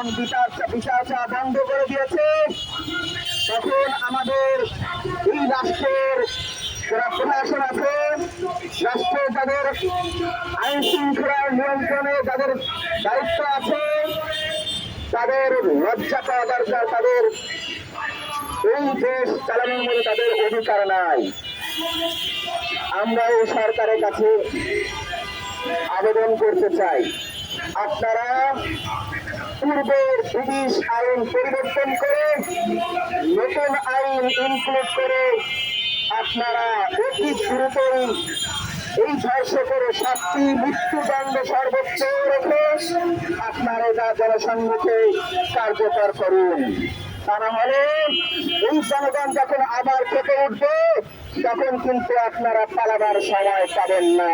যখন বিচার বন্ধ করে দিয়েছে, তখন আমাদের এই রাষ্ট্রের যারা প্রশাসন আছে, রাষ্ট্রে যাদের আইন শৃঙ্খলার নিয়ন্ত্রণে যাদের দায়িত্ব আছে, তাদের লজ্জা পাওয়া দরকার। তাদের এই দেশ চালানোর মধ্যে তাদের অধিকার নাই। আমরা এই সরকারের কাছে আবেদন করতে চাই, আপনারা পূর্বের ব্রিটিশ আইন পরিবর্তন করে নতুন আইন ইনক্লুড করে আপনারা অতি দ্রুতই এই ধর্ষকের শাস্তি মৃত্যুদণ্ড সর্বোচ্চ রেখে আপনারা যা জনসম্মুখে কার্যকর করুন। তা না হলে এই জনগণ যখন আবার খেতে উঠবে, তখন কিন্তু আপনারা পালাবার সময় পাবেন না।